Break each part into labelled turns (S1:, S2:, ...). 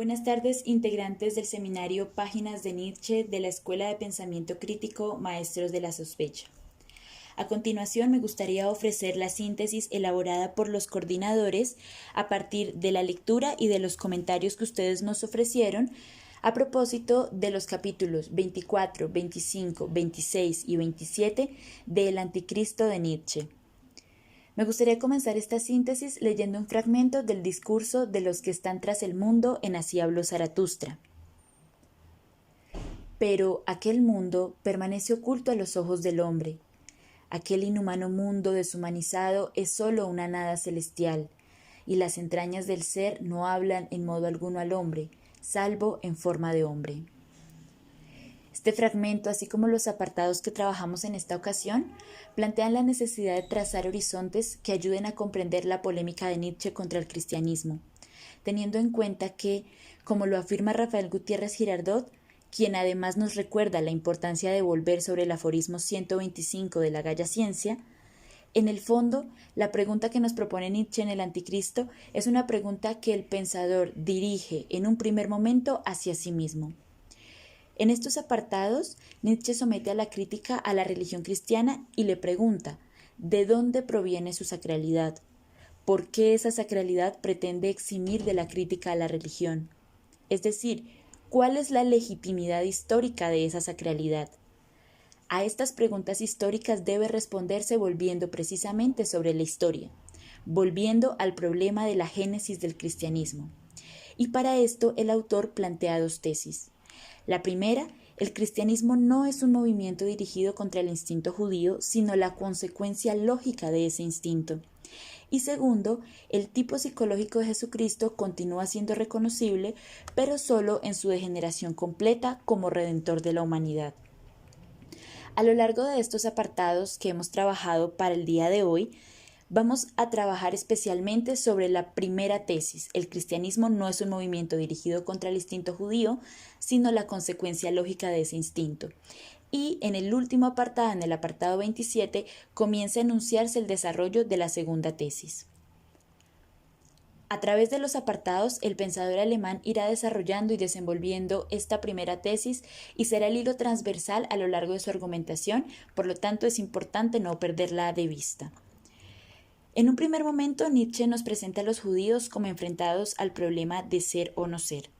S1: Buenas tardes, integrantes del seminario Páginas de Nietzsche de la Escuela de Pensamiento Crítico Maestros de la Sospecha. A continuación, me gustaría ofrecer la síntesis elaborada por los coordinadores a partir de la lectura y de los comentarios que ustedes nos ofrecieron a propósito de los capítulos 24, 25, 26 y 27 de El Anticristo de Nietzsche. Me gustaría comenzar esta síntesis leyendo un fragmento del discurso de los que están tras el mundo en Así habló Zaratustra. Pero aquel mundo permanece oculto a los ojos del hombre. Aquel inhumano mundo deshumanizado es sólo una nada celestial, y las entrañas del ser no hablan en modo alguno al hombre, salvo en forma de hombre. Este fragmento, así como los apartados que trabajamos en esta ocasión, plantean la necesidad de trazar horizontes que ayuden a comprender la polémica de Nietzsche contra el cristianismo, teniendo en cuenta que, como lo afirma Rafael Gutiérrez Girardot, quien además nos recuerda la importancia de volver sobre el aforismo 125 de la Gaya Ciencia, en el fondo, la pregunta que nos propone Nietzsche en El Anticristo es una pregunta que el pensador dirige en un primer momento hacia sí mismo. En estos apartados, Nietzsche somete a la crítica a la religión cristiana y le pregunta, ¿de dónde proviene su sacralidad? ¿Por qué esa sacralidad pretende eximir de la crítica a la religión? Es decir, ¿cuál es la legitimidad histórica de esa sacralidad? A estas preguntas históricas debe responderse volviendo precisamente sobre la historia, volviendo al problema de la génesis del cristianismo. Y para esto el autor plantea dos tesis. La primera, el cristianismo no es un movimiento dirigido contra el instinto judío, sino la consecuencia lógica de ese instinto. Y segundo, el tipo psicológico de Jesucristo continúa siendo reconocible, pero solo en su degeneración completa como redentor de la humanidad. A lo largo de estos apartados que hemos trabajado para el día de hoy, vamos a trabajar especialmente sobre la primera tesis. El cristianismo no es un movimiento dirigido contra el instinto judío, sino la consecuencia lógica de ese instinto. Y en el último apartado, en el apartado 27, comienza a enunciarse el desarrollo de la segunda tesis. A través de los apartados, el pensador alemán irá desarrollando y desenvolviendo esta primera tesis y será el hilo transversal a lo largo de su argumentación, por lo tanto es importante no perderla de vista. En un primer momento, Nietzsche nos presenta a los judíos como enfrentados al problema de ser o no ser,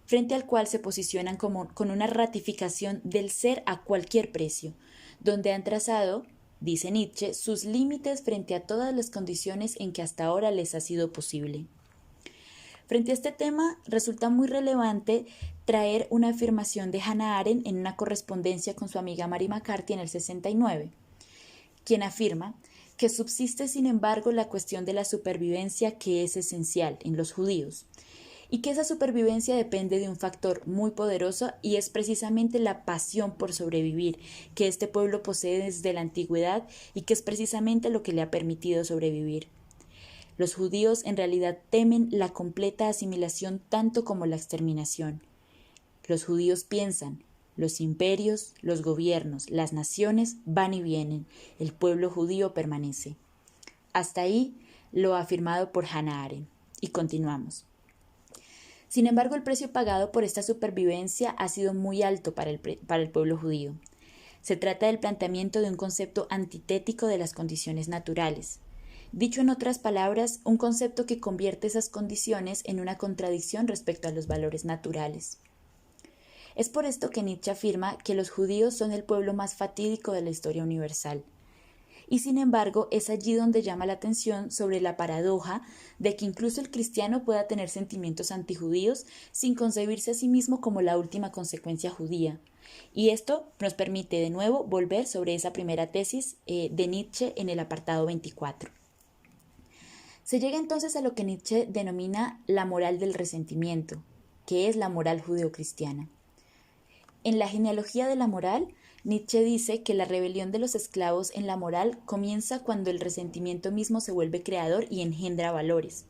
S1: frente al cual se posicionan con una ratificación del ser a cualquier precio, donde han trazado, dice Nietzsche, sus límites frente a todas las condiciones en que hasta ahora les ha sido posible. Frente a este tema, resulta muy relevante traer una afirmación de Hannah Arendt en una correspondencia con su amiga Mary McCarthy en el 69, quien afirma que subsiste sin embargo la cuestión de la supervivencia que es esencial en los judíos, y que esa supervivencia depende de un factor muy poderoso y es precisamente la pasión por sobrevivir que este pueblo posee desde la antigüedad y que es precisamente lo que le ha permitido sobrevivir. Los judíos en realidad temen la completa asimilación tanto como la exterminación. Los judíos piensan, los imperios, los gobiernos, las naciones van y vienen, el pueblo judío permanece. Hasta ahí lo afirmado por Hannah Arendt. Y continuamos. Sin embargo, el precio pagado por esta supervivencia ha sido muy alto para el pueblo judío. Se trata del planteamiento de un concepto antitético de las condiciones naturales. Dicho en otras palabras, un concepto que convierte esas condiciones en una contradicción respecto a los valores naturales. Es por esto que Nietzsche afirma que los judíos son el pueblo más fatídico de la historia universal. Y sin embargo, es allí donde llama la atención sobre la paradoja de que incluso el cristiano pueda tener sentimientos antijudíos sin concebirse a sí mismo como la última consecuencia judía. Y esto nos permite de nuevo volver sobre esa primera tesis de Nietzsche en el apartado 24. Se llega entonces a lo que Nietzsche denomina la moral del resentimiento, que es la moral judeocristiana. En la genealogía de la moral, Nietzsche dice que la rebelión de los esclavos en la moral comienza cuando el resentimiento mismo se vuelve creador y engendra valores.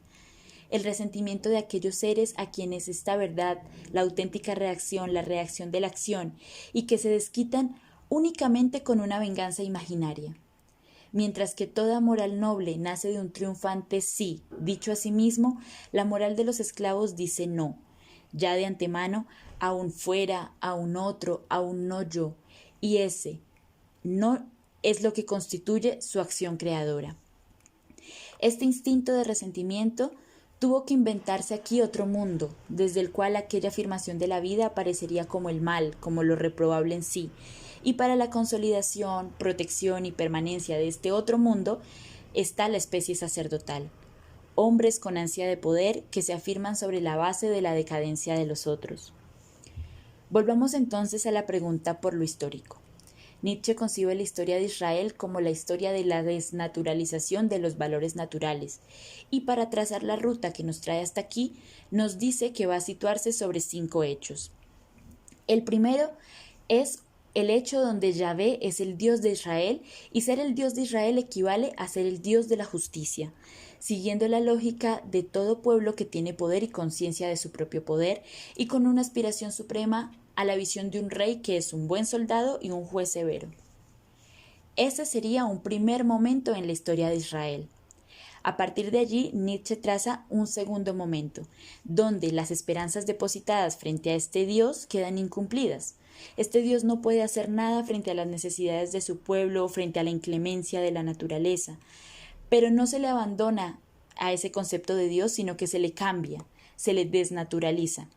S1: El resentimiento de aquellos seres a quienes esta verdad, la auténtica reacción, la reacción de la acción, y que se desquitan únicamente con una venganza imaginaria. Mientras que toda moral noble nace de un triunfante sí, dicho a sí mismo, la moral de los esclavos dice no. ya de antemano, a un fuera, a un otro, a un no yo, y ese no es lo que constituye su acción creadora. Este instinto de resentimiento tuvo que inventarse aquí otro mundo, desde el cual aquella afirmación de la vida aparecería como el mal, como lo reprobable en sí, y para la consolidación, protección y permanencia de este otro mundo está la especie sacerdotal, hombres con ansia de poder que se afirman sobre la base de la decadencia de los otros. Volvamos entonces a la pregunta por lo histórico. Nietzsche concibe la historia de Israel como la historia de la desnaturalización de los valores naturales, y para trazar la ruta que nos trae hasta aquí, nos dice que va a situarse sobre 5 hechos. El primero es el hecho donde Yahvé es el Dios de Israel, y ser el Dios de Israel equivale a ser el Dios de la justicia, siguiendo la lógica de todo pueblo que tiene poder y conciencia de su propio poder, y con una aspiración suprema a la visión de un rey que es un buen soldado y un juez severo. Ese sería un primer momento en la historia de Israel. A partir de allí, Nietzsche traza un segundo momento, donde las esperanzas depositadas frente a este Dios quedan incumplidas. Este Dios no puede hacer nada frente a las necesidades de su pueblo o frente a la inclemencia de la naturaleza, pero no se le abandona a ese concepto de Dios, sino que se le cambia, se le desnaturaliza.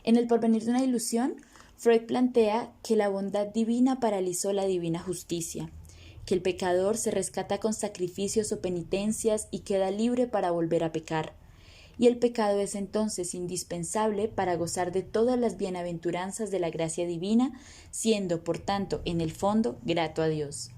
S1: En El porvenir de una ilusión, Freud plantea que la bondad divina paralizó la divina justicia, que el pecador se rescata con sacrificios o penitencias y queda libre para volver a pecar, y el pecado es entonces indispensable para gozar de todas las bienaventuranzas de la gracia divina, siendo, por tanto, en el fondo, grato a Dios.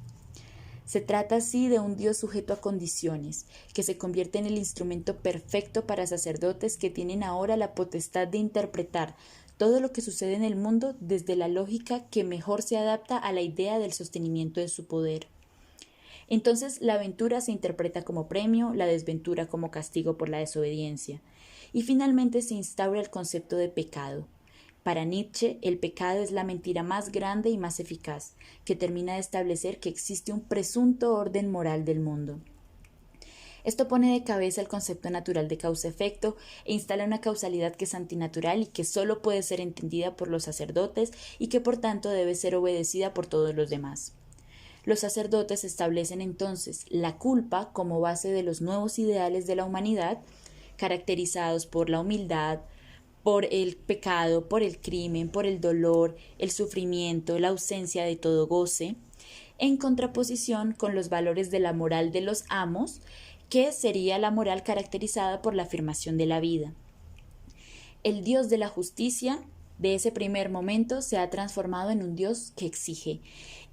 S1: Se trata así de un Dios sujeto a condiciones, que se convierte en el instrumento perfecto para sacerdotes que tienen ahora la potestad de interpretar todo lo que sucede en el mundo desde la lógica que mejor se adapta a la idea del sostenimiento de su poder. Entonces la aventura se interpreta como premio, la desventura como castigo por la desobediencia, y finalmente se instaura el concepto de pecado. Para Nietzsche, el pecado es la mentira más grande y más eficaz, que termina de establecer que existe un presunto orden moral del mundo. Esto pone de cabeza el concepto natural de causa-efecto e instala una causalidad que es antinatural y que solo puede ser entendida por los sacerdotes y que por tanto debe ser obedecida por todos los demás. Los sacerdotes establecen entonces la culpa como base de los nuevos ideales de la humanidad, caracterizados por la humildad, por el pecado, por el crimen, por el dolor, el sufrimiento, la ausencia de todo goce, en contraposición con los valores de la moral de los amos, que sería la moral caracterizada por la afirmación de la vida. El Dios de la justicia, de ese primer momento, se ha transformado en un Dios que exige,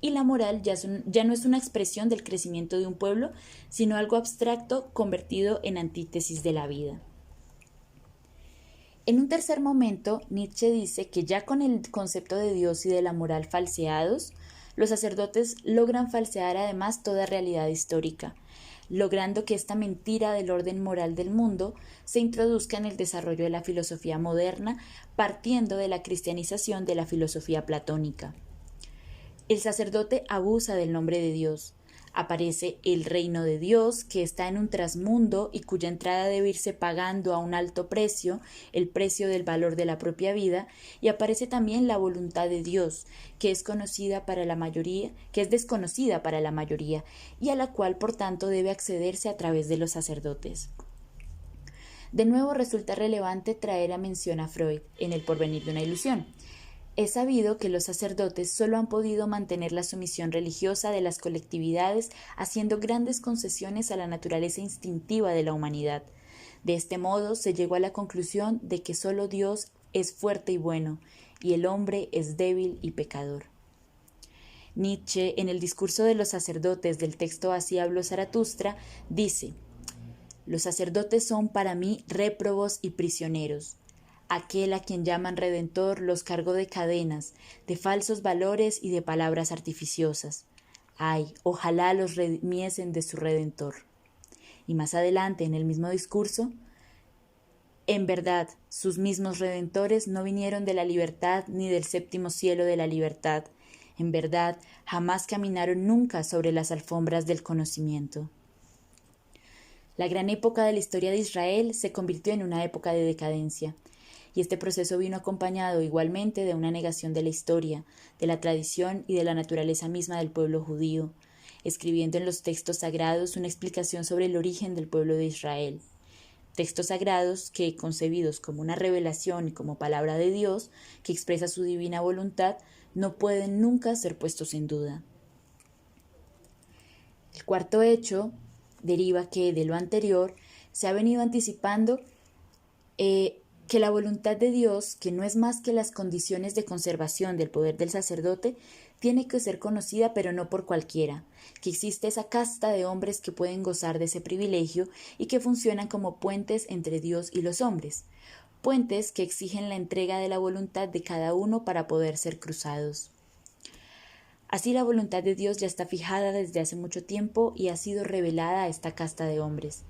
S1: y la moral ya no es una expresión del crecimiento de un pueblo, sino algo abstracto convertido en antítesis de la vida. En un tercer momento, Nietzsche dice que ya con el concepto de Dios y de la moral falseados, los sacerdotes logran falsear además toda realidad histórica, logrando que esta mentira del orden moral del mundo se introduzca en el desarrollo de la filosofía moderna, partiendo de la cristianización de la filosofía platónica. El sacerdote abusa del nombre de Dios. Aparece el reino de Dios, que está en un trasmundo y cuya entrada debe irse pagando a un alto precio, el precio del valor de la propia vida, y aparece también la voluntad de Dios, que es conocida para la mayoría, que es desconocida para la mayoría, y a la cual por tanto debe accederse a través de los sacerdotes. De nuevo resulta relevante traer a mención a Freud en El porvenir de una ilusión. Es sabido que los sacerdotes solo han podido mantener la sumisión religiosa de las colectividades haciendo grandes concesiones a la naturaleza instintiva de la humanidad. De este modo se llegó a la conclusión de que solo Dios es fuerte y bueno, y el hombre es débil y pecador. Nietzsche, en el discurso de los sacerdotes del texto Así habló Zaratustra, dice: «Los sacerdotes son para mí réprobos y prisioneros. Aquel a quien llaman Redentor los cargó de cadenas, de falsos valores y de palabras artificiosas. Ay, ojalá los redimiesen de su Redentor». Y más adelante, en el mismo discurso, en verdad, sus mismos redentores no vinieron de la libertad ni del séptimo cielo de la libertad. En verdad, jamás caminaron nunca sobre las alfombras del conocimiento. La gran época de la historia de Israel se convirtió en una época de decadencia. y este proceso vino acompañado igualmente de una negación de la historia, de la tradición y de la naturaleza misma del pueblo judío, escribiendo en los textos sagrados una explicación sobre el origen del pueblo de Israel. Textos sagrados que, concebidos como una revelación y como palabra de Dios, que expresa su divina voluntad, no pueden nunca ser puestos en duda. El cuarto hecho deriva que de lo anterior se ha venido anticipando que la voluntad de Dios, que no es más que las condiciones de conservación del poder del sacerdote, tiene que ser conocida, pero no por cualquiera, que existe esa casta de hombres que pueden gozar de ese privilegio y que funcionan como puentes entre Dios y los hombres, puentes que exigen la entrega de la voluntad de cada uno para poder ser cruzados. Así la voluntad de Dios ya está fijada desde hace mucho tiempo y ha sido revelada a esta casta de hombres.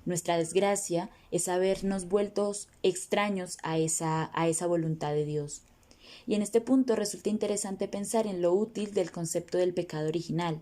S1: Nuestra desgracia es habernos vuelto extraños a esa voluntad de Dios. Y en este punto resulta interesante pensar en lo útil del concepto del pecado original.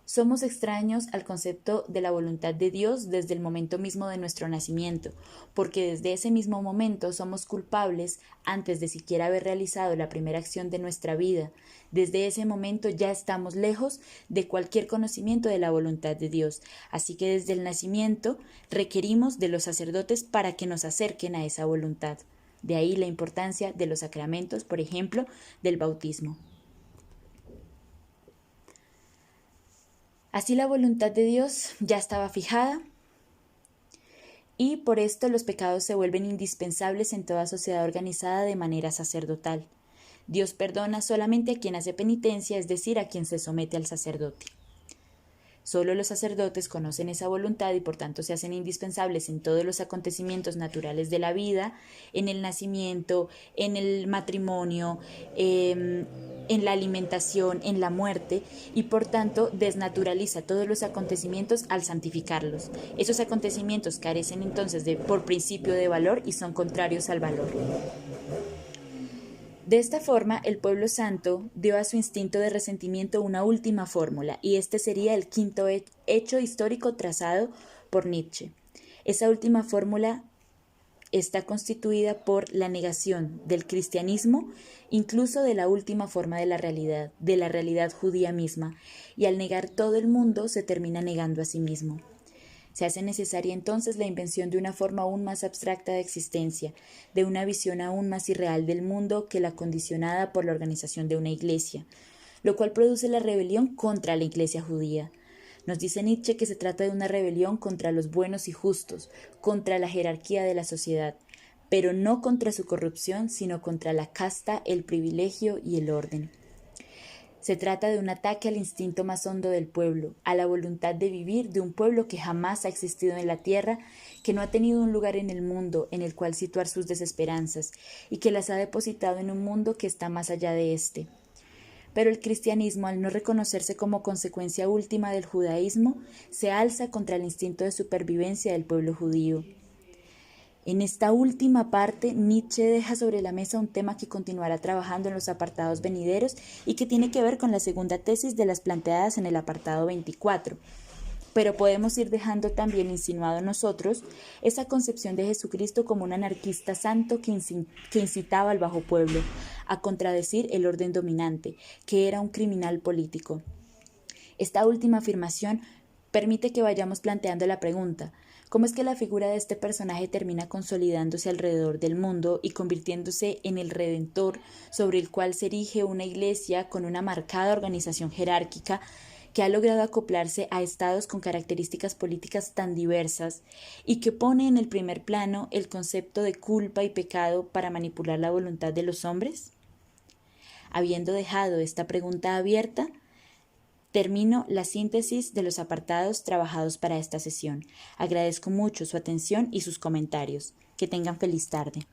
S1: Somos extraños al concepto de la voluntad de Dios desde el momento mismo de nuestro nacimiento, porque desde ese mismo momento somos culpables antes de siquiera haber realizado la primera acción de nuestra vida. Desde ese momento ya estamos lejos de cualquier conocimiento de la voluntad de Dios, así que desde el nacimiento requerimos de los sacerdotes para que nos acerquen a esa voluntad. De ahí la importancia de los sacramentos, por ejemplo, del bautismo. Así la voluntad de Dios ya estaba fijada y por esto los pecados se vuelven indispensables en toda sociedad organizada de manera sacerdotal. Dios perdona solamente a quien hace penitencia, es decir, a quien se somete al sacerdote. Solo los sacerdotes conocen esa voluntad y por tanto se hacen indispensables en todos los acontecimientos naturales de la vida, en el nacimiento, en el matrimonio, en la alimentación, en la muerte, y por tanto desnaturaliza todos los acontecimientos al santificarlos. Esos acontecimientos carecen entonces por principio de valor y son contrarios al valor. De esta forma, el pueblo santo dio a su instinto de resentimiento una última fórmula, y este sería el quinto hecho histórico trazado por Nietzsche. Esa última fórmula está constituida por la negación del cristianismo, incluso de la última forma de la realidad judía misma, y al negar todo el mundo se termina negando a sí mismo. Se hace necesaria entonces la invención de una forma aún más abstracta de existencia, de una visión aún más irreal del mundo que la condicionada por la organización de una iglesia, lo cual produce la rebelión contra la iglesia judía. Nos dice Nietzsche que se trata de una rebelión contra los buenos y justos, contra la jerarquía de la sociedad, pero no contra su corrupción, sino contra la casta, el privilegio y el orden. Se trata de un ataque al instinto más hondo del pueblo, a la voluntad de vivir de un pueblo que jamás ha existido en la tierra, que no ha tenido un lugar en el mundo en el cual situar sus desesperanzas y que las ha depositado en un mundo que está más allá de éste. Pero el cristianismo, al no reconocerse como consecuencia última del judaísmo, se alza contra el instinto de supervivencia del pueblo judío. En esta última parte, Nietzsche deja sobre la mesa un tema que continuará trabajando en los apartados venideros y que tiene que ver con la segunda tesis de las planteadas en el apartado 24. Pero podemos ir dejando también insinuado en nosotros esa concepción de Jesucristo como un anarquista santo que incitaba al bajo pueblo a contradecir el orden dominante, que era un criminal político. Esta última afirmación permite que vayamos planteando la pregunta: ¿cómo es que la figura de este personaje termina consolidándose alrededor del mundo y convirtiéndose en el redentor sobre el cual se erige una iglesia con una marcada organización jerárquica que ha logrado acoplarse a estados con características políticas tan diversas y que pone en el primer plano el concepto de culpa y pecado para manipular la voluntad de los hombres? Habiendo dejado esta pregunta abierta, termino la síntesis de los apartados trabajados para esta sesión. Agradezco mucho su atención y sus comentarios. Que tengan feliz tarde.